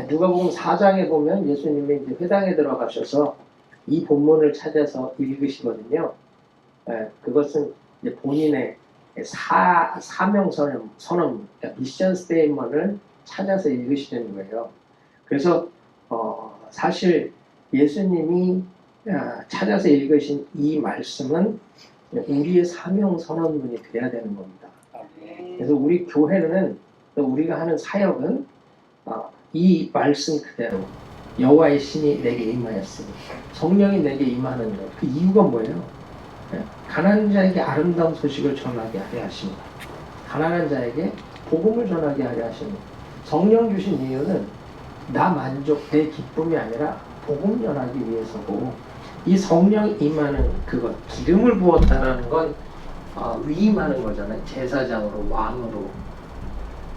누가복음 4장에 보면 예수님이 이제 회당에 들어가셔서 이 본문을 찾아서 읽으시거든요. 그것은 이제 본인의 사명 선언, 그러니까 미션 스테이트먼트를 찾아서 읽으시는 거예요. 그래서 사실 예수님이 찾아서 읽으신 이 말씀은 우리의 사명 선언문이 돼야 되는 겁니다. 그래서 우리 교회는, 우리가 하는 사역은 이 말씀 그대로 여호와의 신이 내게 임하였으니, 성령이 내게 임하는 것, 그 이유가 뭐예요? 가난한 자에게 아름다운 소식을 전하게 하려 하십니다. 가난한 자에게 복음을 전하게 하려 하십니다. 성령 주신 이유는 나 만족, 내 기쁨이 아니라 복음 전하기 위해서고, 이 성령 임하는 그것, 기름을 부었다라는 건 위임하는 거잖아요. 제사장으로, 왕으로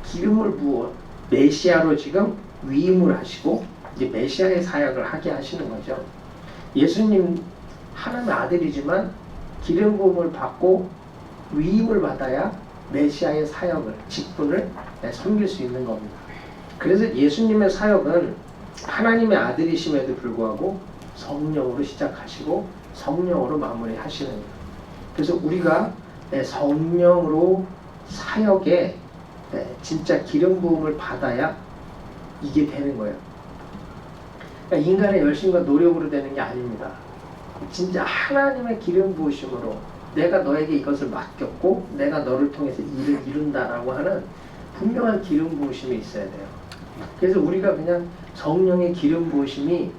기름을 부어 메시아로 지금 위임을 하시고 이제 메시아의 사역을 하게 하시는 거죠. 예수님 하나님의 아들이지만 기름 부음을 받고 위임을 받아야 메시아의 사역을, 직분을 섬길 수 있는 겁니다. 그래서 예수님의 사역은 하나님의 아들이심에도 불구하고 성령으로 시작하시고 성령으로 마무리하시는 거예요. 그래서 우리가 성령으로 사역에 진짜 기름 부음을 받아야 이게 되는 거예요. 그러니까 인간의 열심과 노력으로 되는 게 아닙니다. 진짜 하나님의 기름 부으심으로 내가 너에게 이것을 맡겼고 내가 너를 통해서 일을 이룬다라고 하는 분명한 기름 부으심이 있어야 돼요. 그래서 우리가 그냥 성령의 기름 부으심이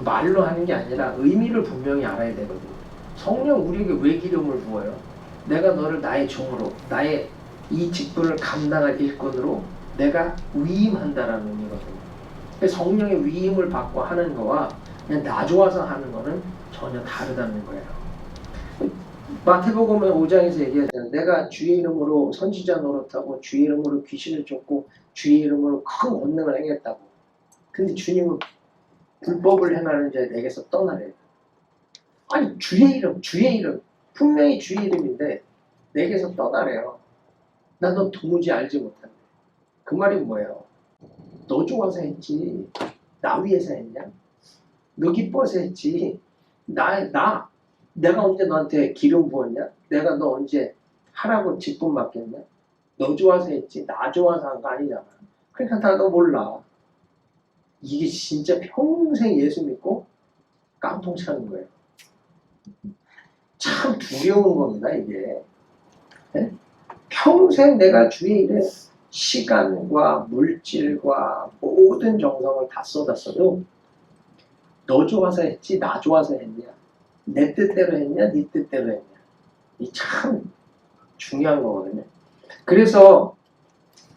말로 하는 게 아니라 의미를 분명히 알아야 되거든요. 성령 우리에게 왜 기름을 부어요? 내가 너를 나의 종으로, 나의 이 직분을 감당할 일꾼으로 내가 위임한다라는 의미거든요. 성령의 위임을 받고 하는 거와 그냥 나 좋아서 하는 거는 전혀 다르다는 거예요. 마태복음 5장에서 얘기하잖아요. 내가 주의 이름으로 선지자 노릇하고 주의 이름으로 귀신을 쫓고 주의 이름으로 큰 권능을 행했다고. 근데 주님은 불법을 행하는 자에 내게서 떠나래요. 아니 주의 이름 분명히 주의 이름인데 내게서 떠나래요. 나 너 도무지 알지 못한대. 그 말이 뭐예요? 너 좋아서 했지 나 위해서 했냐? 너 기뻐서 했지 내가 언제 너한테 기름 부었냐? 내가 너 언제 하라고 직분 맡겼냐? 너 좋아서 했지 나 좋아서 한 거 아니잖아. 그러니까 다 너 몰라. 이게 진짜 평생 예수 믿고 깡통 차는 거예요. 참 두려운 겁니다 이게. 네? 평생 내가 주의 일에 시간과 물질과 모든 정성을 다 쏟았어도 너 좋아서 했지 나 좋아서 했냐? 내 뜻대로 했냐? 네 뜻대로 했냐? 이 참 중요한 거거든요. 그래서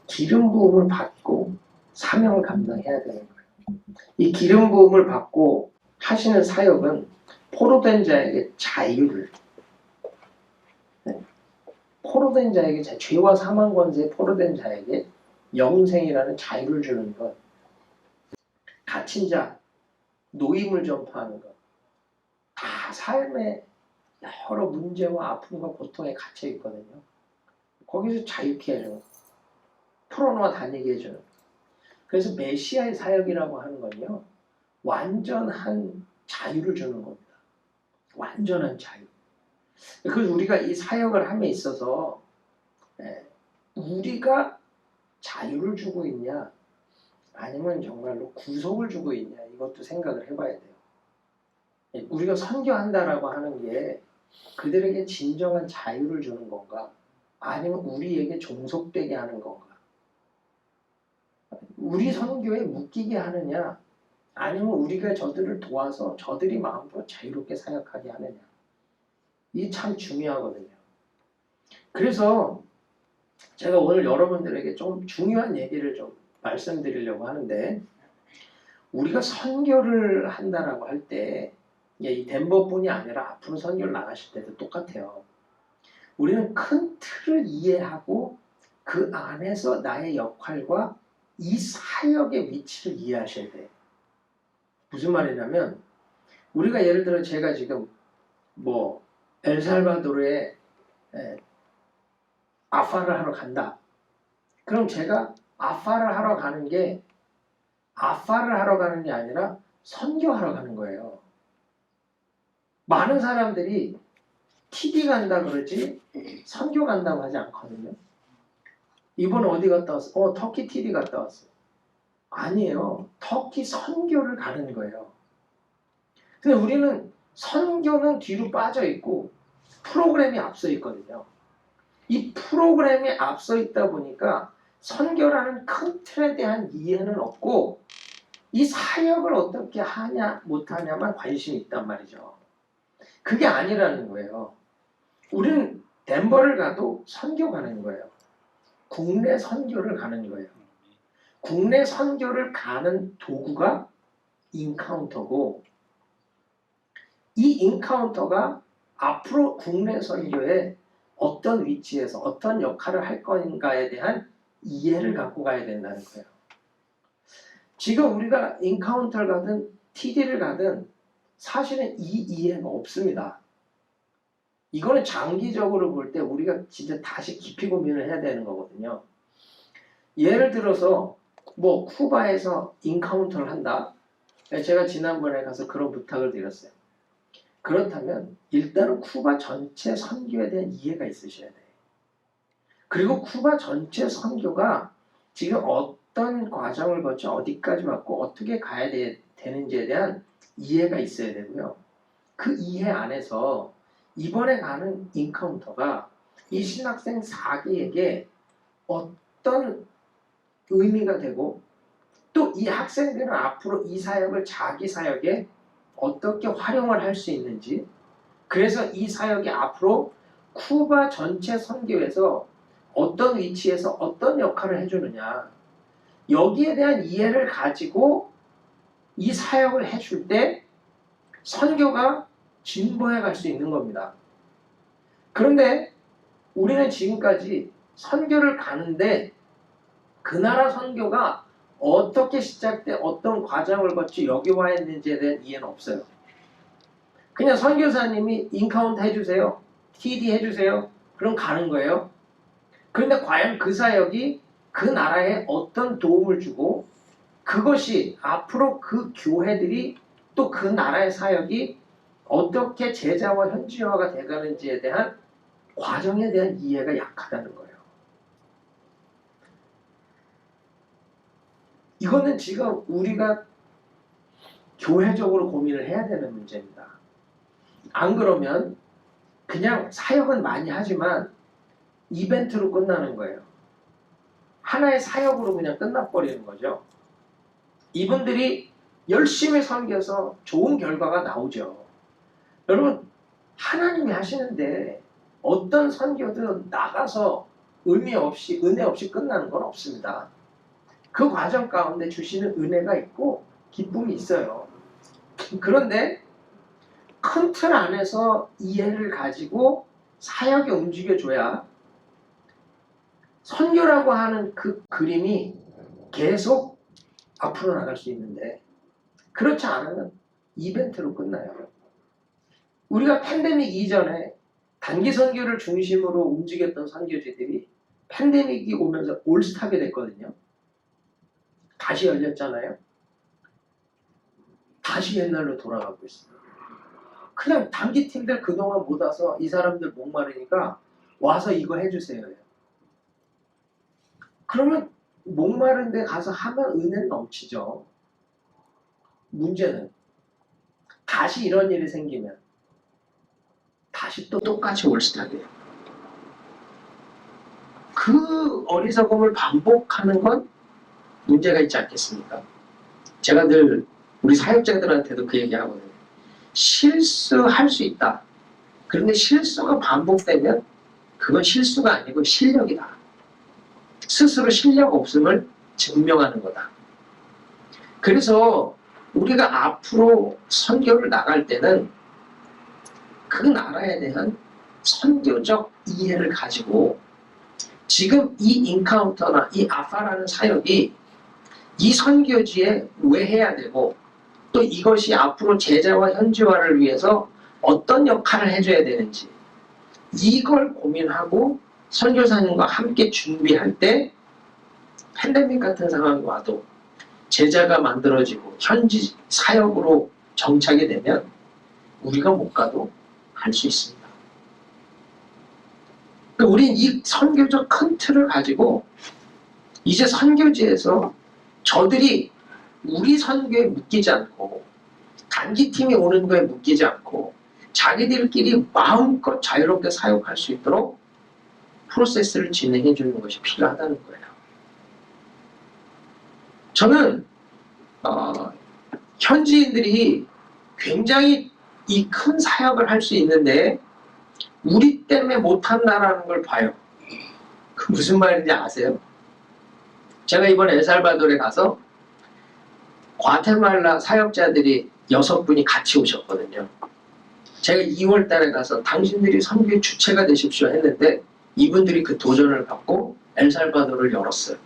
기름 부음을 받고 사명을 감당해야 되는 거예요. 이 기름 부음을 받고 하시는 사역은 포로된 자에게 자유를, 포로된 자에게 죄와 사망 권세에 포로된 자에게 영생이라는 자유를 주는 것, 갇힌 자, 노임을 전파하는 것, 다 삶의 여러 문제와 아픔과 고통에 갇혀 있거든요. 거기서 자유케 해주는 것, 풀어놓아 다니게 해주는 것. 그래서 메시아의 사역이라고 하는 건요, 완전한 자유를 주는 겁니다. 완전한 자유. 그래서 우리가 이 사역을 함에 있어서 우리가 자유를 주고 있냐 아니면 정말로 구속을 주고 있냐 이것도 생각을 해봐야 돼요. 우리가 선교한다라고 하는 게 그들에게 진정한 자유를 주는 건가 아니면 우리에게 종속되게 하는 건가, 우리 선교에 묶이게 하느냐 아니면 우리가 저들을 도와서 저들이 마음으로 자유롭게 사역하게 하느냐, 이게 참 중요하거든요. 그래서 제가 오늘 여러분들에게 좀 중요한 얘기를 좀 말씀드리려고 하는데, 우리가 선교를 한다라고 할 때 이 덴버뿐이 아니라 앞으로 선교를 나가실 때도 똑같아요. 우리는 큰 틀을 이해하고 그 안에서 나의 역할과 이 사역의 위치를 이해하셔야 돼요. 무슨 말이냐면 우리가 예를 들어 제가 지금 엘살바도르에 아파를 하러 간다. 그럼 제가 아파를 하러 가는 게 아파를 하러 가는 게 아니라 선교하러 가는 거예요. 많은 사람들이 TD 간다 그러지 선교 간다고 하지 않거든요. 이번에 어디 갔다 왔어? 터키 TD 갔다 왔어. 아니에요. 터키 선교를 가는 거예요. 근데 우리는 선교는 뒤로 빠져 있고 프로그램이 앞서 있거든요. 이 프로그램이 앞서 있다 보니까 선교라는 큰 틀에 대한 이해는 없고 이 사역을 어떻게 하냐 못하냐만 관심이 있단 말이죠. 그게 아니라는 거예요. 우리는 덴버를 가도 선교 가는 거예요. 국내 선교를 가는 거예요. 국내 선교를 가는 도구가 인카운터고 이 인카운터가 앞으로 국내 선교에 어떤 위치에서 어떤 역할을 할 건가에 대한 이해를 갖고 가야 된다는 거예요. 지금 우리가 인카운터를 가든 TD를 가든 사실은 이 이해가 없습니다. 이거는 장기적으로 볼 때 우리가 진짜 다시 깊이 고민을 해야 되는 거거든요. 예를 들어서 뭐 쿠바에서 인카운터를 한다. 제가 지난번에 가서 그런 부탁을 드렸어요. 그렇다면 일단은 쿠바 전체 선교에 대한 이해가 있으셔야 돼요. 그리고 쿠바 전체 선교가 지금 어떤 과정을 거쳐 어디까지 왔고 어떻게 가야 되는지에 대한 이해가 있어야 되고요. 그 이해 안에서 이번에 가는 인카운터가 이 신학생 4기에게 어떤 의미가 되고 또 이 학생들은 앞으로 이 사역을 자기 사역에 어떻게 활용을 할 수 있는지, 그래서 이 사역이 앞으로 쿠바 전체 선교에서 어떤 위치에서 어떤 역할을 해주느냐, 여기에 대한 이해를 가지고 이 사역을 해줄 때 선교가 진보해 갈 수 있는 겁니다. 그런데 우리는 지금까지 선교를 가는데 그 나라 선교가 어떻게 시작돼 어떤 과정을 거치 여기 와 있는지에 대한 이해는 없어요. 그냥 선교사님이 인카운트 해주세요. TD 해주세요. 그럼 가는 거예요. 그런데 과연 그 사역이 그 나라에 어떤 도움을 주고 그것이 앞으로 그 교회들이 또 그 나라의 사역이 어떻게 제자와 현지화가 돼가는지에 대한 과정에 대한 이해가 약하다는 거예요. 이거는 지금 우리가 교회적으로 고민을 해야 되는 문제입니다. 안 그러면 그냥 사역은 많이 하지만 이벤트로 끝나는 거예요. 하나의 사역으로 그냥 끝나버리는 거죠. 이분들이 열심히 섬겨서 좋은 결과가 나오죠. 여러분, 하나님이 하시는데 어떤 선교든 나가서 의미 없이, 은혜 없이 끝나는 건 없습니다. 그 과정 가운데 주시는 은혜가 있고 기쁨이 있어요. 그런데 큰 틀 안에서 이해를 가지고 사역에 움직여줘야 선교라고 하는 그 그림이 계속 앞으로 나갈 수 있는데 그렇지 않으면 이벤트로 끝나요. 우리가 팬데믹 이전에 단기 선교를 중심으로 움직였던 선교지들이 팬데믹이 오면서 올스타게 됐거든요. 다시 열렸잖아요. 다시 옛날로 돌아가고 있습니다. 그냥 단기 팀들 그동안 못 와서 이 사람들 목마르니까 와서 이거 해주세요. 그러면 목마른 데 가서 하면 은혜는 넘치죠. 문제는 다시 이런 일이 생기면 다시 또 똑같이 올스타게요. 그 어리석음을 반복하는 건 문제가 있지 않겠습니까? 제가 늘 우리 사역자들한테도 그 얘기 하거든요. 실수할 수 있다. 그런데 실수가 반복되면 그건 실수가 아니고 실력이다. 스스로 실력 없음을 증명하는 거다. 그래서 우리가 앞으로 선교를 나갈 때는 그 나라에 대한 선교적 이해를 가지고 지금 이 인카운터나 이 아파라는 사역이 이 선교지에 왜 해야 되고 또 이것이 앞으로 제자와 현지화를 위해서 어떤 역할을 해줘야 되는지 이걸 고민하고 선교사님과 함께 준비할 때 팬데믹 같은 상황이 와도 제자가 만들어지고 현지 사역으로 정착이 되면 우리가 못 가도 할 수 있습니다. 우린 이 선교적 큰 틀을 가지고 이제 선교지에서 저들이 우리 선교에 묶이지 않고 단기팀이 오는 거에 묶이지 않고 자기들끼리 마음껏 자유롭게 사역할 수 있도록 프로세스를 진행해 주는 것이 필요하다는 거예요. 저는 현지인들이 굉장히 이 큰 사역을 할 수 있는데 우리 때문에 못한다라는 걸 봐요. 그 무슨 말인지 아세요? 제가 이번에 엘살바도르에 가서 과테말라 사역자들이 6분이 같이 오셨거든요. 제가 2월 달에 가서 당신들이 선교의 주체가 되십시오 했는데 이분들이 그 도전을 받고 엘살바도르를 열었어요.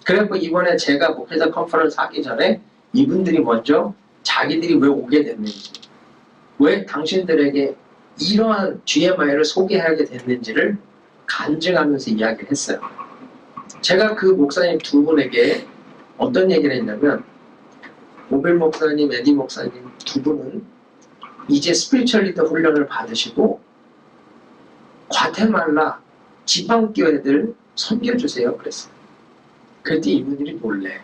그래서 이번에 제가 목회자 컨퍼런스 하기 전에 이분들이 먼저 자기들이 왜 오게 됐는지, 왜 당신들에게 이러한 GMI를 소개하게 됐는지를 간증하면서 이야기를 했어요. 제가 그 목사님 2분에게 어떤 얘기를 했냐면, 오벨 목사님, 에디 목사님 2분은 이제 스피리추얼 리더 훈련을 받으시고 과테말라 지방교회들 섬겨주세요 그랬어요. 그랬더니 이분들이 놀래.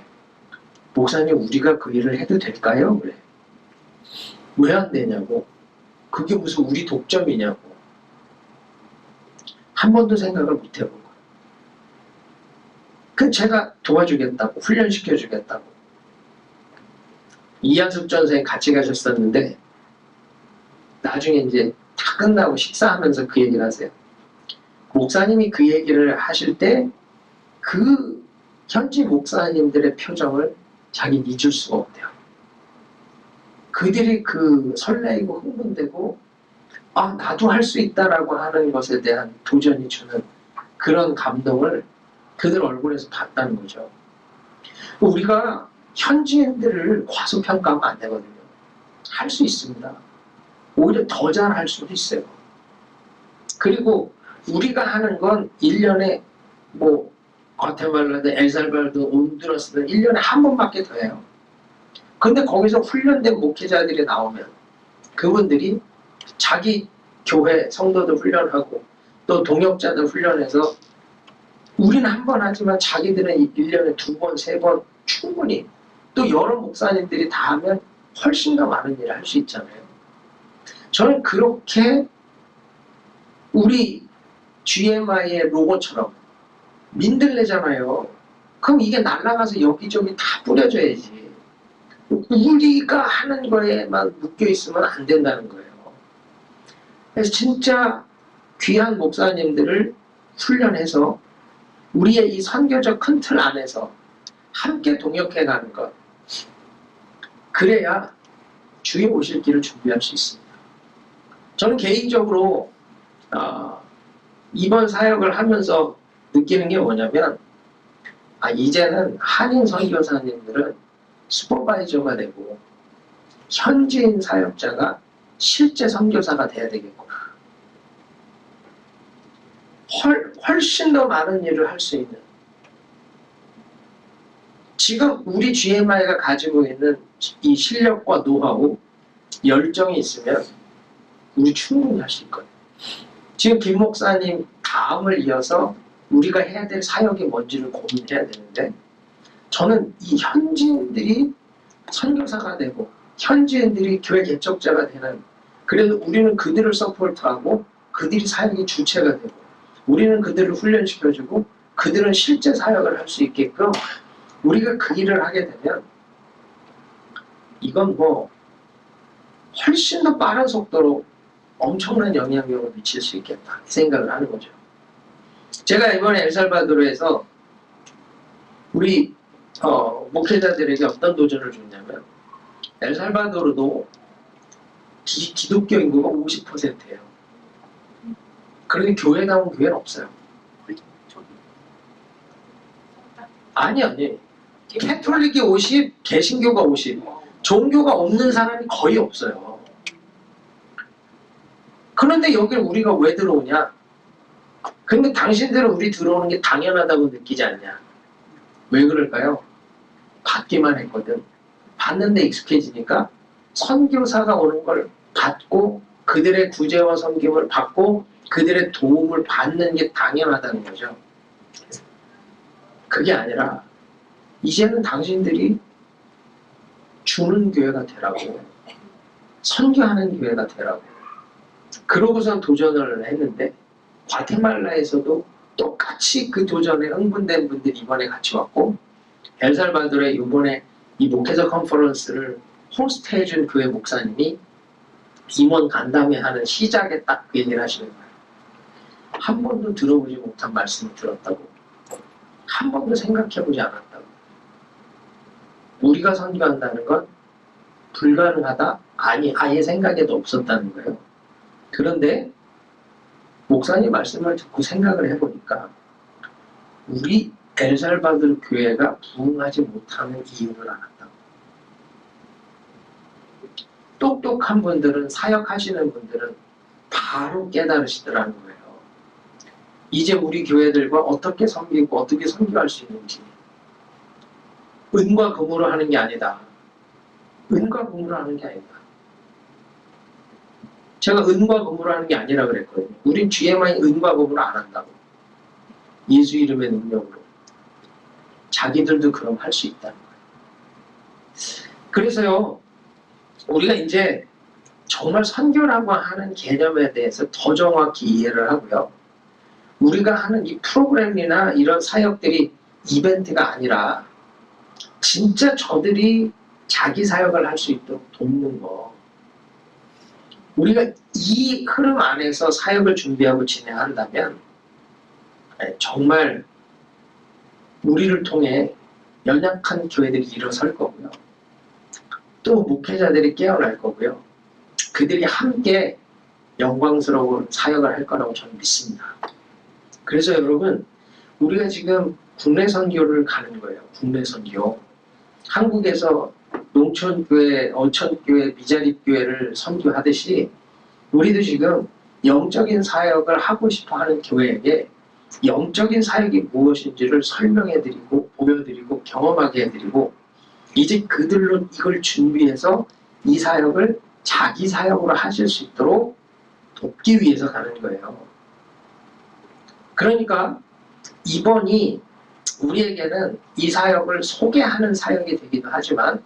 목사님, 우리가 그 일을 해도 될까요? 그래. 왜 안 되냐고. 그게 무슨 우리 독점이냐고. 한 번도 생각을 못 해본 거예요. 그 제가 도와주겠다고, 훈련시켜주겠다고. 이한숙 전생 같이 가셨었는데 나중에 이제 다 끝나고 식사하면서 그 얘기를 하세요. 목사님이 그 얘기를 하실 때 그 현지 목사님들의 표정을 자기 잊을 수가 없대요. 그들이 그 설레이고 흥분되고 나도 할 수 있다라고 하는 것에 대한 도전이 주는 그런 감동을 그들 얼굴에서 봤다는 거죠. 우리가 현지인들을 과소평가하면 안 되거든요. 할 수 있습니다. 오히려 더 잘할 수도 있어요. 그리고 우리가 하는 건 1년에 과테말라든 엘살바도르든 온두라스든 1년에 한 번밖에 더 해요. 근데 거기서 훈련된 목회자들이 나오면 그분들이 자기 교회 성도들 훈련하고 또 동역자들 훈련해서 우리는 한 번 하지만 자기들은 1년에 2번, 3번 충분히 또 여러 목사님들이 다 하면 훨씬 더 많은 일을 할 수 있잖아요. 저는 그렇게 우리 GMI의 로고처럼 민들레잖아요. 그럼 이게 날아가서 여기저기 다 뿌려져야지. 우리가 하는 거에만 묶여있으면 안 된다는 거예요. 그래서 진짜 귀한 목사님들을 훈련해서 우리의 이 선교적 큰 틀 안에서 함께 동역해가는 것. 그래야 주의 오실 길을 준비할 수 있습니다. 저는 개인적으로 이번 사역을 하면서 느끼는 게 뭐냐면 이제는 한인 선교사님들은 슈퍼바이저가 되고 현지인 사역자가 실제 선교사가 돼야 되겠구나. 훨씬 더 많은 일을 할 수 있는, 지금 우리 GMI가 가지고 있는 이 실력과 노하우, 열정이 있으면 우리 충분히 할 수 있거든요. 지금 김 목사님 다음을 이어서 우리가 해야 될 사역이 뭔지를 고민해야 되는데, 저는 이 현지인들이 선교사가 되고 현지인들이 교회 개척자가 되는, 그래서 우리는 그들을 서포트하고 그들이 사역의 주체가 되고 우리는 그들을 훈련시켜주고 그들은 실제 사역을 할 수 있게끔 우리가 그 일을 하게 되면 이건 훨씬 더 빠른 속도로 엄청난 영향력을 미칠 수 있겠다 생각을 하는 거죠. 제가 이번에 엘살바도르에서 우리 목회자들에게 어떤 도전을 줬냐면, 엘살바도르도 기독교 인구가 50%예요. 그런데 교회다운 교회는 없어요. 아니. 캐톨릭이 50, 개신교가 50, 종교가 없는 사람이 거의 없어요. 그런데 여기를 우리가 왜 들어오냐? 근데 당신들은 우리 들어오는 게 당연하다고 느끼지 않냐? 왜 그럴까요? 받기만 했거든. 받는데 익숙해지니까 선교사가 오는 걸 받고 그들의 구제와 섬김을 받고 그들의 도움을 받는 게 당연하다는 거죠. 그게 아니라 이제는 당신들이 주는 교회가 되라고, 선교하는 교회가 되라고. 그러고선 도전을 했는데 과테말라에서도 똑같이 그 도전에 흥분된 분들이 이번에 같이 왔고, 엘살바도르에 이번에 이 목회자 컨퍼런스를 호스트해준 교회 목사님이 임원 간담회 하는 시작에 딱 그 얘기를 하시는 거예요. 한 번도 들어보지 못한 말씀을 들었다고. 한 번도 생각해보지 않았다고. 우리가 선교한다는 건 불가능하다? 아니, 아예 생각에도 없었다는 거예요. 그런데 목사님 말씀을 듣고 생각을 해보니까 우리 엘살바도르 교회가 부흥하지 못하는 이유를 알았다고. 똑똑한 분들은, 사역하시는 분들은 바로 깨달으시더라는 거예요. 이제 우리 교회들과 어떻게 섬기고 어떻게 선교할 수 있는지. 은과 금으로 하는 게 아니다. 은과 금으로 하는 게 아니다. 제가 은과 금으로 하는 게 아니라 그랬거든요. 우린 뒤에만 은과 금으로 안 한다고. 예수 이름의 능력으로. 자기들도 그럼 할 수 있다는 거예요. 그래서요, 우리가 이제 정말 선교라고 하는 개념에 대해서 더 정확히 이해를 하고요. 우리가 하는 이 프로그램이나 이런 사역들이 이벤트가 아니라 진짜 저들이 자기 사역을 할 수 있도록 돕는 거. 우리가 이 흐름 안에서 사역을 준비하고 진행한다면 정말 우리를 통해 연약한 교회들이 일어설 거고요. 또 목회자들이 깨어날 거고요. 그들이 함께 영광스러운 사역을 할 거라고 저는 믿습니다. 그래서 여러분, 우리가 지금 국내 선교를 가는 거예요. 국내 선교. 한국에서 농촌교회, 어촌교회, 미자립교회를 선교하듯이 우리도 지금 영적인 사역을 하고 싶어하는 교회에게 영적인 사역이 무엇인지를 설명해드리고 보여드리고 경험하게 해드리고 이제 그들로 이걸 준비해서 이 사역을 자기 사역으로 하실 수 있도록 돕기 위해서 가는 거예요. 그러니까 이번이 우리에게는 이 사역을 소개하는 사역이 되기도 하지만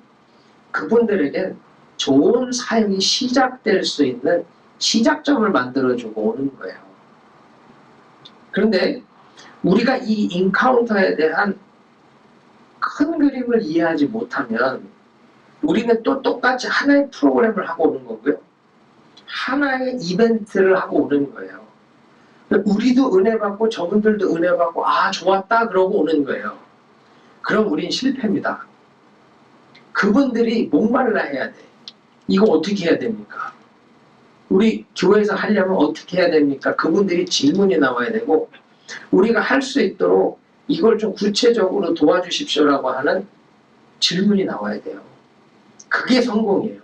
그분들에겐 좋은 사역이 시작될 수 있는 시작점을 만들어주고 오는 거예요. 그런데 우리가 이 인카운터에 대한 큰 그림을 이해하지 못하면 우리는 또 똑같이 하나의 프로그램을 하고 오는 거고요. 하나의 이벤트를 하고 오는 거예요. 우리도 은혜 받고 저분들도 은혜 받고 아 좋았다 그러고 오는 거예요. 그럼 우린 실패입니다. 그분들이 목말라 해야 돼. 이거 어떻게 해야 됩니까? 우리 교회에서 하려면 어떻게 해야 됩니까? 그분들이 질문이 나와야 되고 우리가 할 수 있도록 이걸 좀 구체적으로 도와주십시오라고 하는 질문이 나와야 돼요. 그게 성공이에요.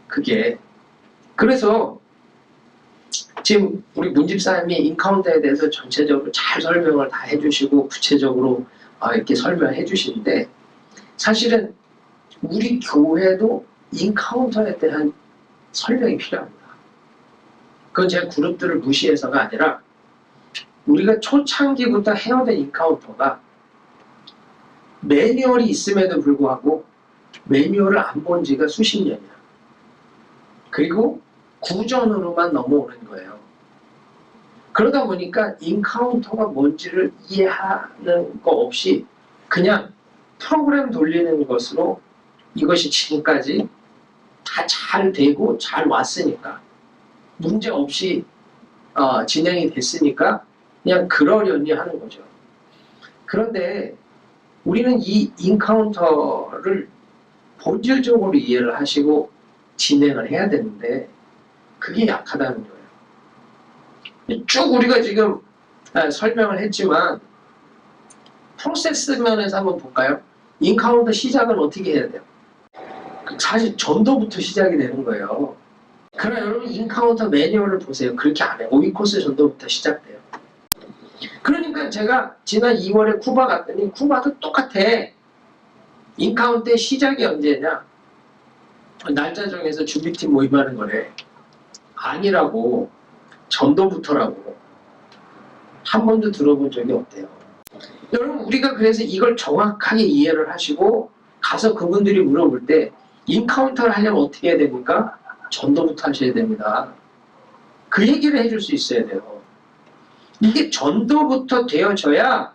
그게. 그래서 지금 우리 문집사님이 인카운터에 대해서 전체적으로 잘 설명을 다 해주시고 구체적으로 이렇게 설명해 주시는데 사실은 우리 교회도 인카운터에 대한 설명이 필요합니다. 그건 제가 그룹들을 무시해서가 아니라 우리가 초창기부터 해오던 인카운터가 매뉴얼이 있음에도 불구하고 매뉴얼을 안 본 지가 수십 년이야. 그리고 구전으로만 넘어오는 거예요. 그러다 보니까 인카운터가 뭔지를 이해하는 거 없이 그냥 프로그램 돌리는 것으로 이것이 지금까지 다 잘 되고 잘 왔으니까 문제 없이 진행이 됐으니까 그냥 그러려니 하는 거죠. 그런데 우리는 이 인카운터를 본질적으로 이해를 하시고 진행을 해야 되는데 그게 약하다는 거예요. 쭉 우리가 지금 설명을 했지만 프로세스 면에서 한번 볼까요? 인카운터 시작은 어떻게 해야 돼요? 사실 전도부터 시작이 되는 거예요. 그러나 여러분 인카운터 매뉴얼을 보세요. 그렇게 안 해요. 오이코스 전도부터 시작돼요. 그러니까 제가 지난 2월에 쿠바 갔더니 쿠바도 똑같아. 인카운트의 시작이 언제냐? 날짜 정해서 준비팀 모임하는 거래. 아니라고. 전도부터라고. 한 번도 들어본 적이 없대요. 여러분, 우리가 그래서 이걸 정확하게 이해를 하시고 가서 그분들이 물어볼 때 인카운터를 하려면 어떻게 해야 됩니까? 전도부터 하셔야 됩니다. 그 얘기를 해줄 수 있어야 돼요. 이게 전도부터 되어져야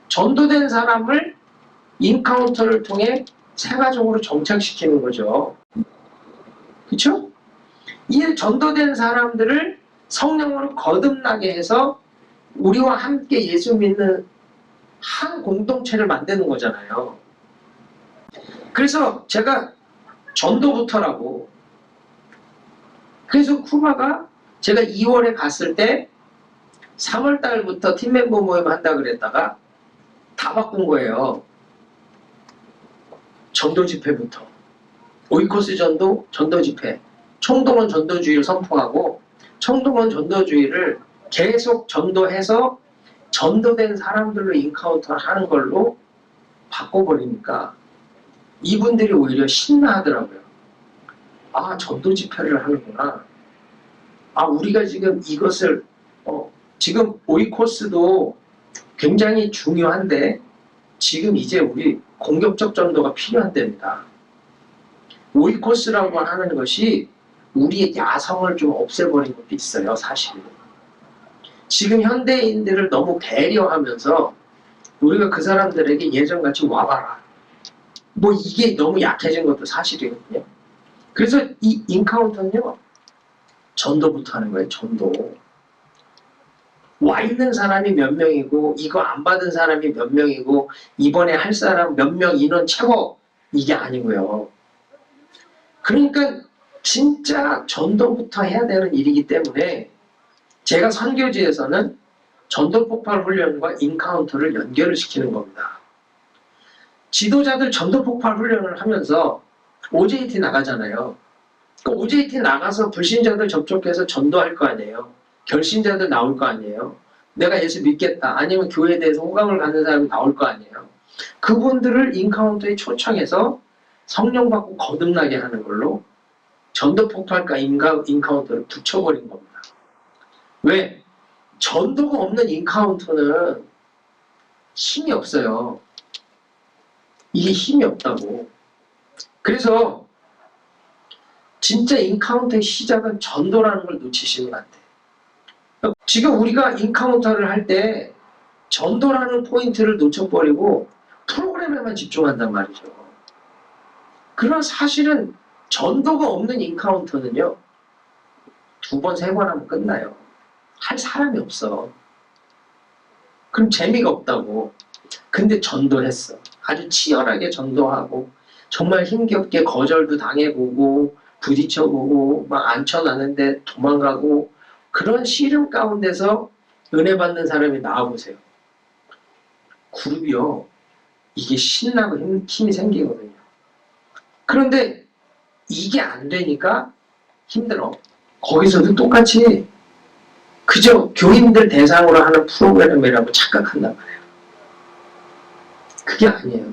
전도된 사람을 인카운터를 통해 생활적으로 정착시키는 거죠. 그렇죠? 이 전도된 사람들을 성령으로 거듭나게 해서 우리와 함께 예수 믿는 한 공동체를 만드는 거잖아요. 그래서 제가 전도부터라고. 그래서 쿠바가 제가 2월에 갔을 때 3월 달부터 팀 멤버 모임 한다 그랬다가 다 바꾼 거예요. 전도 집회부터. 오이코스 전도, 전도 집회. 총동원 전도주의를 선포하고 총동원 전도주의를 계속 전도해서 전도된 사람들로 인카운터를 하는 걸로 바꿔버리니까 이분들이 오히려 신나하더라고요. 아, 전도 집회를 하는구나. 아, 우리가 지금 이것을 지금 오이코스도 굉장히 중요한데 지금 이제 우리 공격적 전도가 필요한 때입니다. 오이코스라고 하는 것이 우리의 야성을 좀 없애버린 것도 있어요, 사실은. 지금 현대인들을 너무 배려하면서 우리가 그 사람들에게 예전같이 와봐라. 뭐 이게 너무 약해진 것도 사실이거든요. 그래서 이 인카운터는요, 전도부터 하는 거예요, 전도. 와 있는 사람이 몇 명이고 이거 안 받은 사람이 몇 명이고 이번에 할 사람 몇 명 인원 채워, 이게 아니고요. 그러니까 진짜 전도부터 해야 되는 일이기 때문에 제가 선교지에서는 전도폭발 훈련과 인카운터를 연결을 시키는 겁니다. 지도자들 전도폭발 훈련을 하면서 OJT 나가잖아요. 그 OJT 나가서 불신자들 접촉해서 전도할 거 아니에요. 결신자들 나올 거 아니에요. 내가 예수 믿겠다. 아니면 교회에 대해서 호감을 갖는 사람이 나올 거 아니에요. 그분들을 인카운터에 초청해서 성령 받고 거듭나게 하는 걸로 전도폭발과 인카운터를 붙여버린 겁니다. 왜? 전도가 없는 인카운터는 힘이 없어요. 이게 힘이 없다고. 그래서 진짜 인카운터의 시작은 전도라는 걸 놓치시면 안 돼요. 지금 우리가 인카운터를 할 때 전도라는 포인트를 놓쳐버리고 프로그램에만 집중한단 말이죠. 그러나 사실은 전도가 없는 인카운터는요, 2번, 3번 하면 끝나요. 할 사람이 없어. 그럼 재미가 없다고. 근데 전도했어. 아주 치열하게 전도하고 정말 힘겹게 거절도 당해보고 부딪혀보고 막 앉혀놨는데 도망가고 그런 시름 가운데서 은혜 받는 사람이 나와보세요. 그룹이요, 이게 신나고 힘이 생기거든요. 그런데 이게 안 되니까 힘들어. 거기서도 똑같이 그저 교인들 대상으로 하는 프로그램이라고 착각한단 말이에요. 그게 아니에요.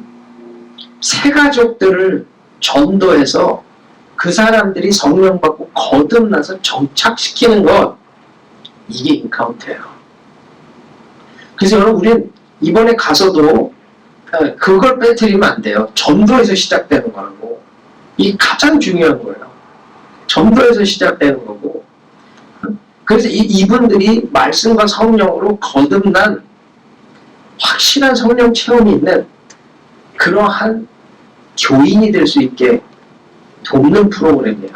새 가족들을 전도해서 그 사람들이 성령 받고 거듭나서 정착시키는 것, 이게 인카운터예요. 그래서 여러분, 우린 이번에 가서도 그걸 빼뜨리면 안 돼요. 전도에서 시작되는 거라고. 이게 가장 중요한 거예요. 전도에서 시작되는 거고. 그래서 이분들이 말씀과 성령으로 거듭난 확실한 성령 체험이 있는 그러한 교인이 될 수 있게 돕는 프로그램이에요.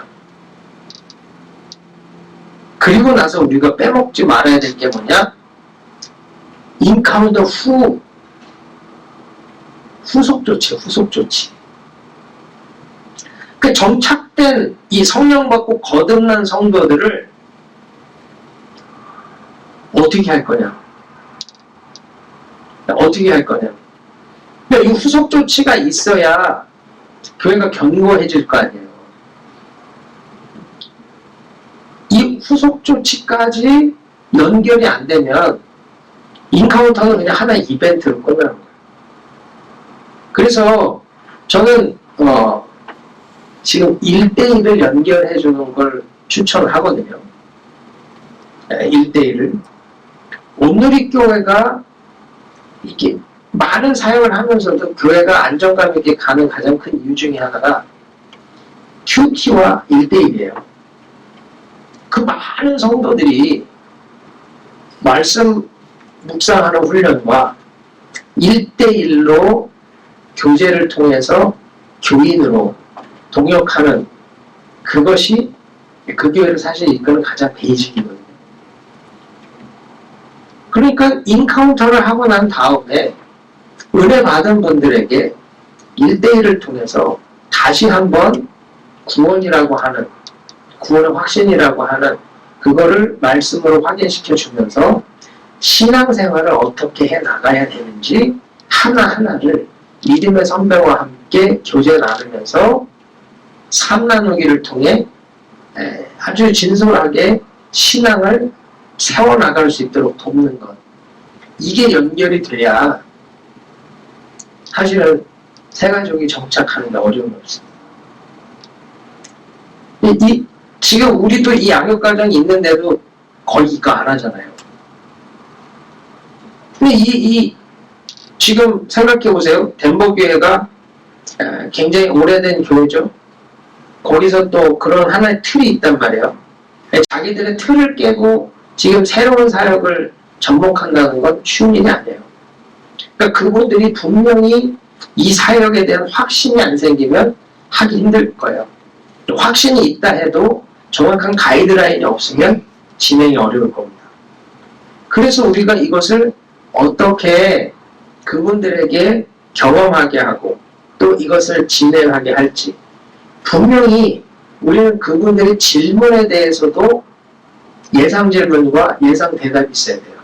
그리고 나서 우리가 빼먹지 말아야 될 게 뭐냐? 인카운터 후속 조치. 그 정착된 이 성령 받고 거듭난 성도들을 어떻게 할 거냐? 어떻게 할 거냐? 이 후속 조치가 있어야 교회가 견고해질 거 아니에요. 이 후속 조치까지 연결이 안 되면 인카운터는 그냥 하나의 이벤트로 끝나는 거예요. 그래서 저는 지금 1대1을 연결해 주는 걸 추천을 하거든요. 1대1을. 온누리교회가 이게 많은 사역을 하면서도 교회가 안정감 있게 가는 가장 큰 이유 중에 하나가 큐티와 1대1이에요. 그 많은 성도들이 말씀 묵상하는 훈련과 1대1로 교제를 통해서 교인으로 동역하는 그것이 그 교회를 사실 이끄는 가장 베이직이거든요. 그러니까 인카운터를 하고 난 다음에 은혜 받은 분들에게 1대1을 통해서 다시 한번 구원이라고 하는, 구원의 확신이라고 하는 그거를 말씀으로 확인시켜 주면서 신앙생활을 어떻게 해 나가야 되는지 하나하나를 믿음의 선배와 함께 교제 나누면서 삶 나누기를 통해 아주 진솔하게 신앙을 세워나갈 수 있도록 돕는 것. 이게 연결이 돼야 사실은 새가족이 정착하는 데 어려움이 없습니다. 지금 우리도 이 양육과정이 있는데도 거의 이거 안 하잖아요. 근데 지금 생각해 보세요. 덴버교회가 굉장히 오래된 교회죠. 거기서 또 그런 하나의 틀이 있단 말이에요. 자기들의 틀을 깨고 지금 새로운 사역을 접목한다는 건 쉬운 일이 아니에요. 그러니까 그분들이 분명히 이 사역에 대한 확신이 안 생기면 하기 힘들 거예요. 확신이 있다 해도 정확한 가이드라인이 없으면 진행이 어려울 겁니다. 그래서 우리가 이것을 어떻게 그분들에게 경험하게 하고 또 이것을 진행하게 할지, 분명히 우리는 그분들의 질문에 대해서도 예상 질문과 예상 대답이 있어야 돼요.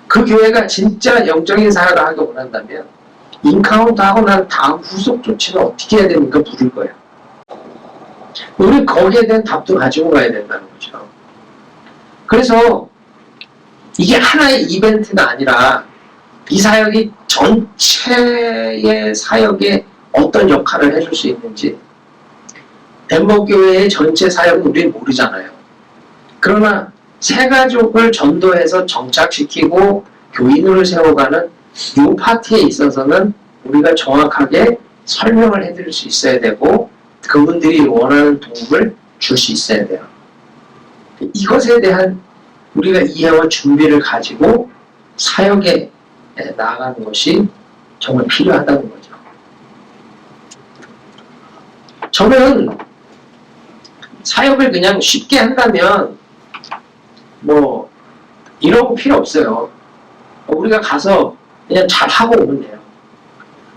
그 교회가 진짜 영적인 사역을 하기 원한다면 인카운트 하고 난 다음 후속 조치는 어떻게 해야 됩니까? 물을 거예요. 우리 거기에 대한 답도 가지고 가야 된다는 거죠. 그래서 이게 하나의 이벤트가 아니라 이 사역이 전체의 사역에 어떤 역할을 해줄 수 있는지, 덴버교회의 전체 사역은 우리는 모르잖아요. 그러나 새가족을 전도해서 정착시키고 교인으로 세워가는 이 파트에 있어서는 우리가 정확하게 설명을 해드릴 수 있어야 되고 그분들이 원하는 도움을 줄 수 있어야 돼요. 이것에 대한 우리가 이해와 준비를 가지고 사역에 나아가는 것이 정말 필요하다는 거죠. 저는 사역을 그냥 쉽게 한다면 뭐 이런 거 필요 없어요. 우리가 가서 그냥 잘 하고 오면 돼요.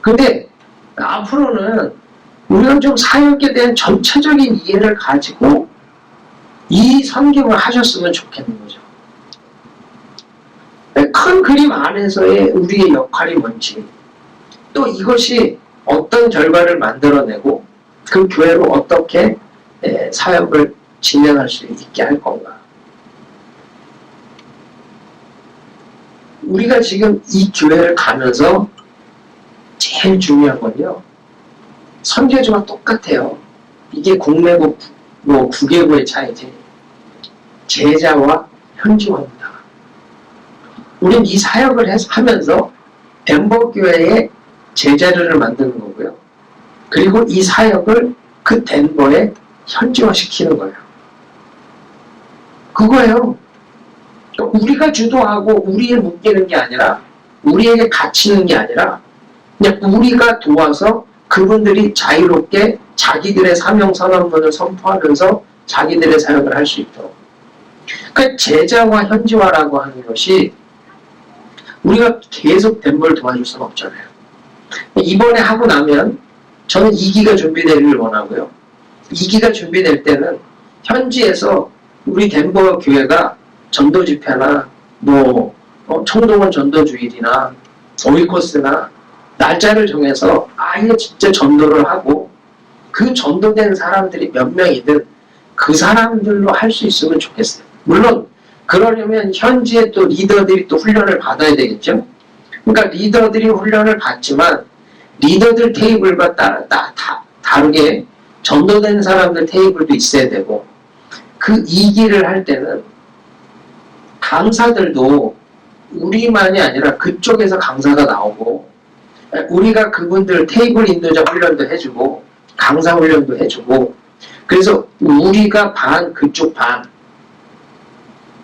근데 앞으로는 우리가 좀 사역에 대한 전체적인 이해를 가지고 이 선교를 하셨으면 좋겠는 거죠. 큰 그림 안에서의 우리의 역할이 뭔지, 또 이것이 어떤 결과를 만들어내고 그 교회로 어떻게 사역을 진행할 수 있게 할 건가. 우리가 지금 이 교회를 가면서 제일 중요한 건요, 선교지와 똑같아요. 이게 국내고 뭐 국외고의 차이지. 제자와 현지화입니다. 우리는 이 사역을 하면서 덴버교회의 제자들을 만드는 거고요. 그리고 이 사역을 그 덴버에 현지화시키는 거예요. 그거예요. 우리가 주도하고 우리에 묶이는 게 아니라, 우리에게 갇히는 게 아니라 그냥 우리가 도와서 그분들이 자유롭게 자기들의 사명 선언문을 선포하면서 자기들의 사역을 할 수 있도록. 그러니까 제자와 현지화라고 하는 것이 우리가 계속 덴버를 도와줄 수는 없잖아요. 이번에 하고 나면 저는 2기가 준비되기를 원하고요. 2기가 준비될 때는 현지에서 우리 덴버 교회가 전도 집회나 뭐 청동원 전도주일이나 오이코스나 날짜를 정해서 아예 진짜 전도를 하고 그 전도된 사람들이 몇 명이든 그 사람들로 할 수 있으면 좋겠어요. 물론 그러려면 현지에 또 리더들이 또 훈련을 받아야 되겠죠. 그러니까 리더들이 훈련을 받지만 리더들 테이블과 다르게 전도된 사람들 테이블도 있어야 되고, 그 이기를 할 때는 강사들도 우리만이 아니라 그쪽에서 강사가 나오고, 우리가 그분들 테이블 인도자 훈련도 해주고 강사 훈련도 해주고, 그래서 우리가 반 그쪽 반,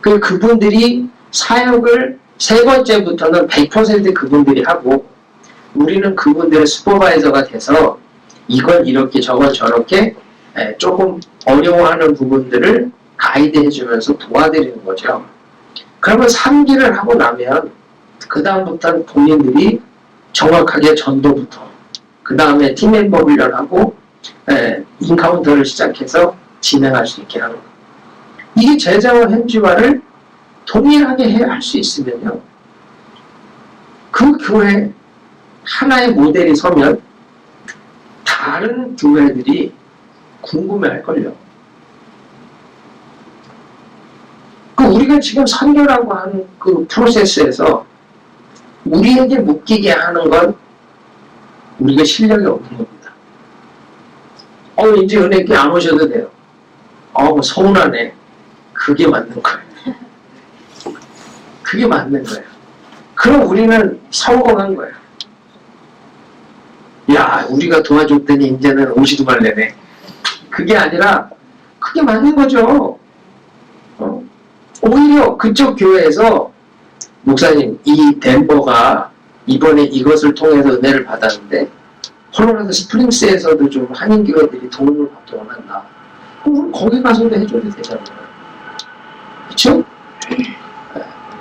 그분들이 사역을 세 번째부터는 100% 그분들이 하고, 우리는 그분들의 슈퍼바이저가 돼서 이걸 이렇게 저걸 저렇게 조금 어려워하는 부분들을 가이드 해주면서 도와드리는 거죠. 그러면 3기를 하고 나면 그 다음부터는 본인들이 정확하게 전도부터, 그 다음에 팀멤버 훈련하고 인카운터를 시작해서 진행할 수 있게 하는 거예요. 이게 제자와 현지화를 동일하게 할 수 있으면요, 그 교회 하나의 모델이 서면 다른 교회들이 궁금해할걸요. 우리가 지금 선교라고 하는 그 프로세스에서 우리에게 묶이게 하는 건 우리가 실력이 없는 겁니다. 이제 은혜께 안 오셔도 돼요. 뭐 서운하네. 그게 맞는 거예요. 그게 맞는 거예요. 그럼 우리는 성공한 거예요. 야, 우리가 도와줬더니 이제는 오지도 말래네. 그게 아니라 그게 맞는 거죠. 오히려 그쪽 교회에서 목사님, 이 덴버가 이번에 이것을 통해서 은혜를 받았는데 콜로라도 스프링스에서도 좀 한인교회들이 도움을 받기 원한다. 그럼 거기 가서도 해줘도 되잖아요. 그렇죠?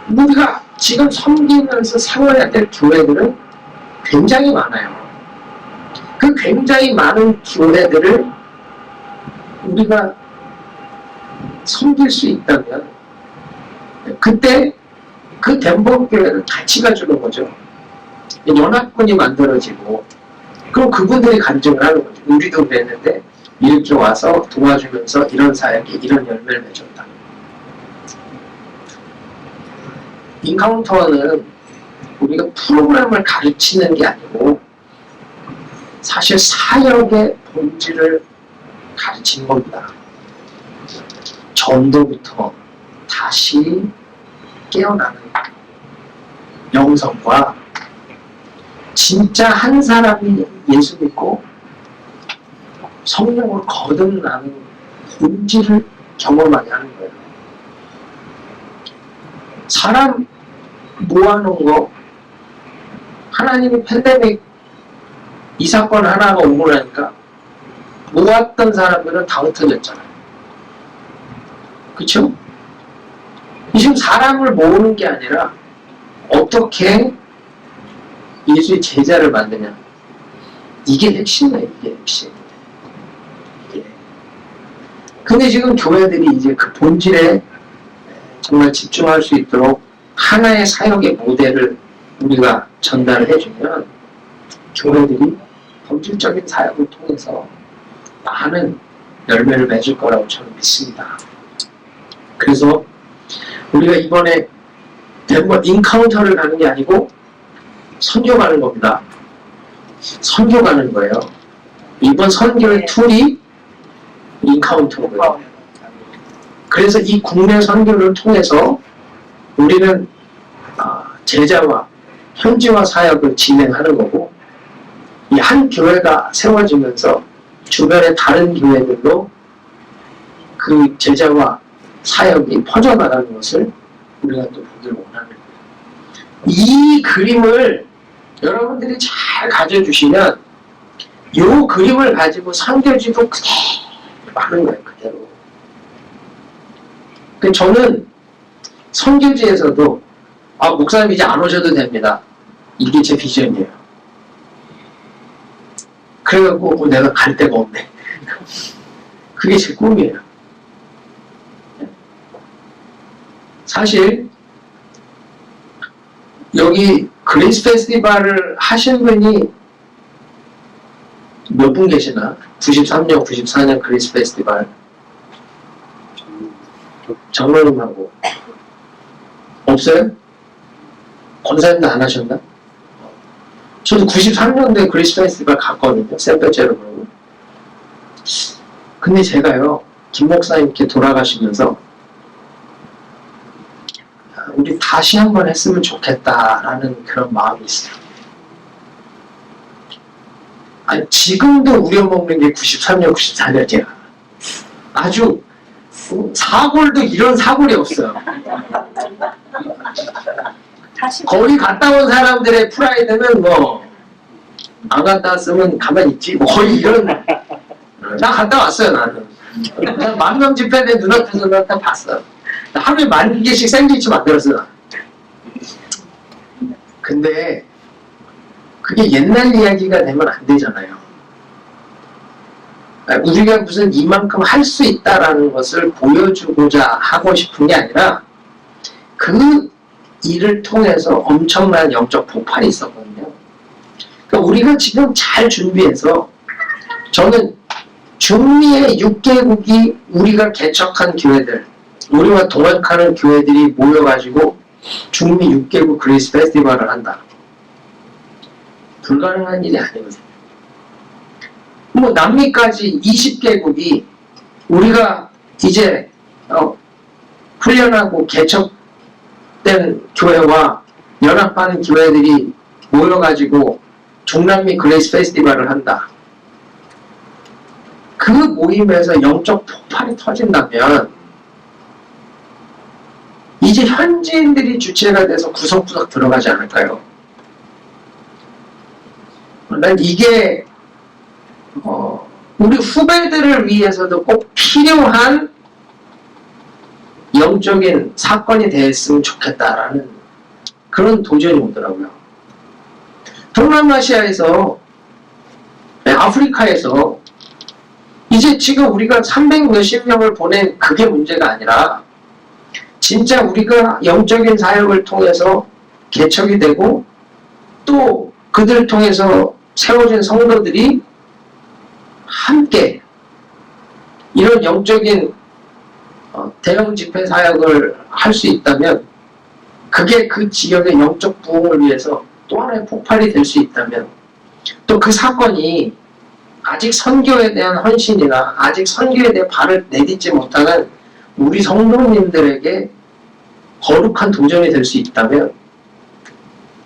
우리가 지금 섬기면서 세워야 될 교회들은 굉장히 많아요. 그 굉장히 많은 교회들을 우리가 섬길 수 있다면 그때 그 덴버 교회를 같이 가주는 거죠. 연합군이 만들어지고, 그럼 그분들이 간증을 하는 거죠. 우리도 그랬는데 이렇게 와서 도와주면서 이런 사역에 이런 열매를 맺었다. 인카운터는 우리가 프로그램을 가르치는 게 아니고 사실 사역의 본질을 가르치는 겁니다. 전도부터 다시 깨어나는 영성과 진짜 한 사람이 예수 믿고 성령을 거듭나는 본질을 경험하게 하는 거예요. 사람 모아놓은 거, 하나님이 팬데믹 이 사건 하나가 오고 나니까 모았던 사람들은 다 흩어졌잖아요. 그쵸? 지금 사람을 모으는 게 아니라 어떻게 예수의 제자를 만드냐. 이게 핵심이에요. 이게 핵심. 근데 지금 교회들이 이제 그 본질에 정말 집중할 수 있도록 하나의 사역의 모델을 우리가 전달을 해주면 교회들이 본질적인 사역을 통해서 많은 열매를 맺을 거라고 저는 믿습니다. 그래서 우리가 이번에 덴버 인카운터를 가는 게 아니고 선교 가는 겁니다. 선교 가는 거예요. 이번 선교의 툴이 인카운터고요. 그래서 이 국내 선교를 통해서 우리는 제자와 현지화 사역을 진행하는 거고, 이 한 교회가 세워지면서 주변의 다른 교회들도 그 제자와 사역이 퍼져나가는 것을 우리가 또 보기를 원하는 거예요. 이 그림을 여러분들이 잘 가져주시면 이 그림을 가지고 선교지도 그대로 하는 거예요. 그대로. 저는 선교지에서도 목사님 이제 안 오셔도 됩니다. 이게 제 비전이에요. 그래갖고 내가 갈 데가 없네. 그게 제 꿈이에요. 사실 여기 그레이스 페스티벌을 하신 분이 몇 분 계시나? 93년, 94년 그레이스 페스티벌 장로님하고 없어요? 권사님도 안 하셨나? 저도 93년도에 그리스 페스티벌 갔거든요. 샌페제르보로. 근데 제가요, 김 목사님께 돌아가시면서 우리 다시 한번 했으면 좋겠다라는 그런 마음이 있어요. 아니, 지금도 우려먹는 게 93년, 94년이야. 아주 사골도 이런 사골이 없어요. 거기 갔다 온 사람들의 프라이드는 뭐 안 갔다 왔으면 가만히 있지. 뭐 거의 이런. 나 갔다 왔어요, 나는. 난 만명 집회 내 눈앞에서 나 다 봤어. 하루에 10,000개씩 샌드위치 만들었어. 근데 그게 옛날 이야기가 되면 안 되잖아요. 우리가 무슨 이만큼 할 수 있다라는 것을 보여주고자 하고 싶은 게 아니라 그 일을 통해서 엄청난 영적 폭발이 있었거든요. 그러니까 우리가 지금 잘 준비해서 저는 중미의 6개국이 우리가 개척한 교회들, 우리와 동역하는 교회들이 모여가지고 중미 6개국 그리스 페스티벌을 한다. 불가능한 일이 아니거든요. 뭐 남미까지 20개국이 우리가 이제 훈련하고 개척된 교회와 연합하는 교회들이 모여가지고 중남미 그리스 페스티벌을 한다. 그 모임에서 영적 폭발이 터진다면 이제 현지인들이 주체가 돼서 구석구석 들어가지 않을까요? 난 이게 우리 후배들을 위해서도 꼭 필요한 영적인 사건이 됐으면 좋겠다라는 그런 도전이 오더라고요. 동남아시아에서, 아프리카에서 이제 지금 우리가 300 몇십 명을 보낸 그게 문제가 아니라 진짜 우리가 영적인 사역을 통해서 개척이 되고 또 그들을 통해서 세워진 성도들이 함께 이런 영적인 대형 집회 사역을 할 수 있다면 그게 그 지역의 영적 부흥을 위해서 또 하나의 폭발이 될 수 있다면 또 그 사건이 아직 선교에 대한 헌신이나 아직 선교에 대해 발을 내딛지 못하는 우리 성도님들에게 거룩한 도전이 될 수 있다면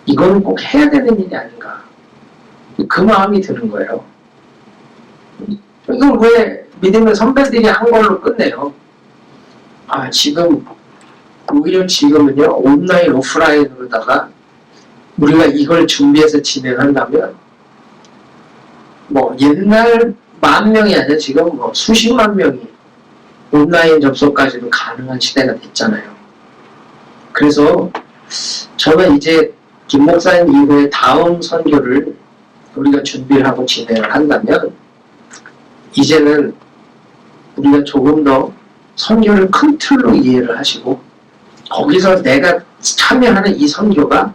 이거는 꼭 해야 되는 일이 아닌가 그 마음이 드는 거예요. 이걸 왜 믿음의 선배들이 한 걸로 끝내요? 지금 오히려 지금은요 온라인 오프라인으로다가 우리가 이걸 준비해서 진행한다면 뭐 옛날 10,000명이 아니라 지금 뭐 수십만 명이 온라인 접속까지도 가능한 시대가 됐잖아요. 그래서 저는 이제 김 목사님 이후에 다음 선교를 우리가 준비를 하고 진행을 한다면 이제는 우리가 조금 더 선교를 큰 틀로 이해를 하시고 거기서 내가 참여하는 이 선교가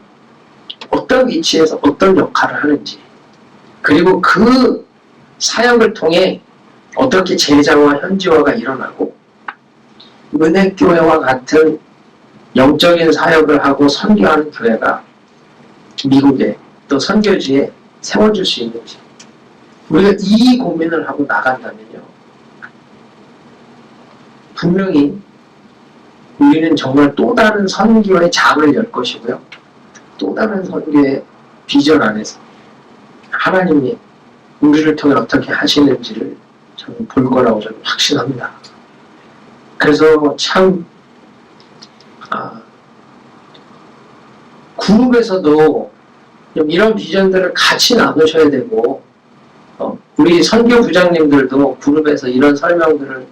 어떤 위치에서 어떤 역할을 하는지 그리고 그 사역을 통해 어떻게 제자와 현지화가 일어나고 은혜교회와 같은 영적인 사역을 하고 선교하는 교회가 미국에 또 선교지에 세워질 수 있는지 우리가 이 고민을 하고 나간다면요 분명히 우리는 정말 또 다른 선교의 장을 열 것이고요 또 다른 선교의 비전 안에서 하나님이 우리를 통해 어떻게 하시는지를 저는 볼 거라고 저는 확신합니다. 그래서 참 그룹에서도 이런 비전들을 같이 나누셔야 되고 우리 선교 부장님들도 그룹에서 이런 설명들을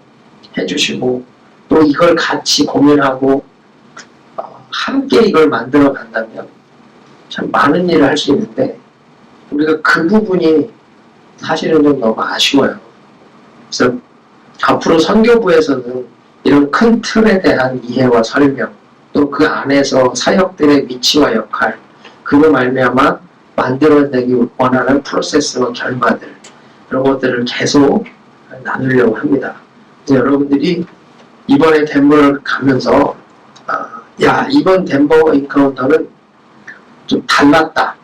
해주시고 또 이걸 같이 고민하고 함께 이걸 만들어 간다면 참 많은 일을 할 수 있는데 우리가 그 부분이 사실은 좀 너무 아쉬워요. 그래서 앞으로 선교부에서는 이런 큰 틀에 대한 이해와 설명 또 그 안에서 사역들의 위치와 역할 그로 말미암아 만들어내기 원하는 프로세스와 결과들 그런 것들을 계속 나누려고 합니다. 그래서 여러분들이 이번에 덴버를 가면서 이번 덴버 인카운터는 좀 달랐다.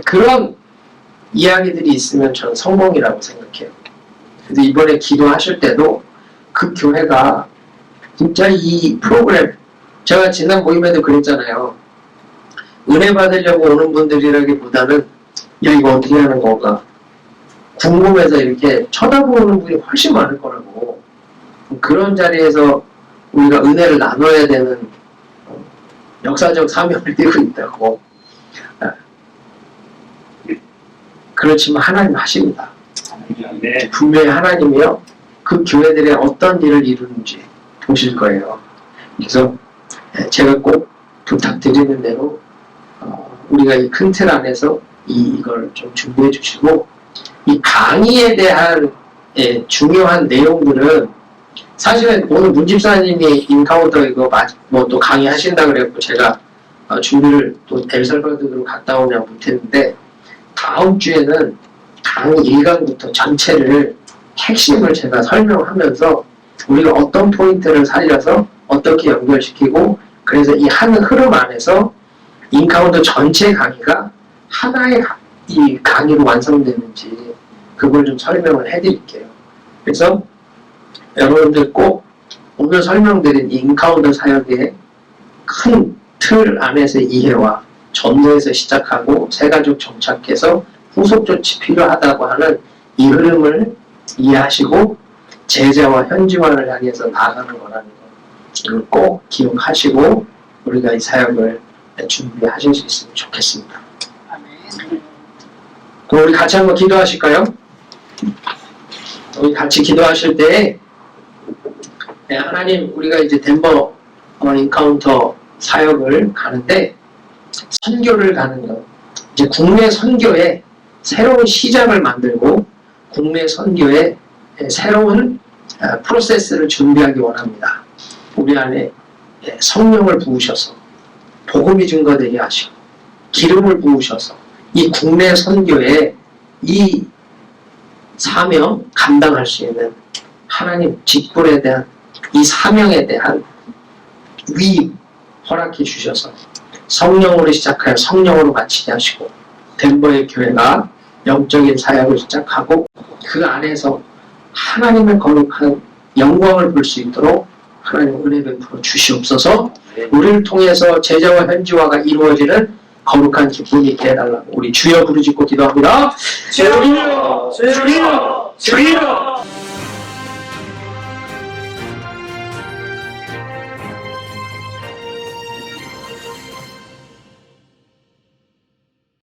그런 이야기들이 있으면 저는 성공이라고 생각해요. 그래서 이번에 기도하실 때도 그 교회가 진짜 이 프로그램, 제가 지난 모임에도 그랬잖아요. 은혜 받으려고 오는 분들이라기보다는 야 이거 어떻게 하는 건가 궁금해서 이렇게 쳐다보는 분이 훨씬 많을 거라고. 그런 자리에서 우리가 은혜를 나눠야 되는 역사적 사명을 띠고 있다고. 그렇지만 하나님 하십니다. 네. 분명히 하나님이요 그 교회들의 어떤 일을 이루는지 보실 거예요. 그래서 제가 꼭 부탁드리는 대로 우리가 이 큰 틀 안에서 이걸 좀 준비해 주시고, 이 강의에 대한 중요한 내용들은 사실은 오늘 문집사님이 인카운터 이거 뭐 또 강의하신다 그랬고 제가 준비를 또 엘살바도르로 갔다 오냐 못했는데, 다음 주에는 강의 1강부터 전체를 핵심을 제가 설명하면서 우리가 어떤 포인트를 살려서 어떻게 연결시키고, 그래서 이 한 흐름 안에서 인카운터 전체 강의가 하나의 이 강의로 완성되는지 그걸 좀 설명을 해드릴게요. 그래서 여러분들 꼭 오늘 설명드린 인카운터 사역의 큰 틀 안에서의 이해와 전도에서 시작하고 새가족 정착해서 후속 조치 필요하다고 하는 이 흐름을 이해하시고 제자와 현지화를 향해서 나아가는 거라는 거, 이걸 꼭 기억하시고 우리가 이 사역을 준비하실 수 있으면 좋겠습니다. 그럼 우리 같이 한번 기도하실까요? 우리 같이 기도하실 때 하나님, 우리가 이제 덴버 인카운터 사역을 가는데 선교를 가는 것, 이제 국내 선교에 새로운 시작을 만들고 국내 선교에 새로운 프로세스를 준비하기 원합니다. 우리 안에 성령을 부으셔서 복음이 증거되게 하시고 기름을 부으셔서 이 국내 선교에 이 사명 감당할 수 있는 하나님 직분에 대한 이 사명에 대한 위임 허락해 주셔서 성령으로 시작하여 성령으로 마치게 하시고 덴버의 교회가 영적인 사역을 시작하고 그 안에서 하나님의 거룩한 영광을 볼 수 있도록 하나님 은혜 베풀어 주시옵소서. 우리를 통해서 제자와 현지화가 이루어지는 거룩한 기쁨이 있게 해달라고 우리 주여 부르짖고 기도합니다. 주여, 주여, 주여.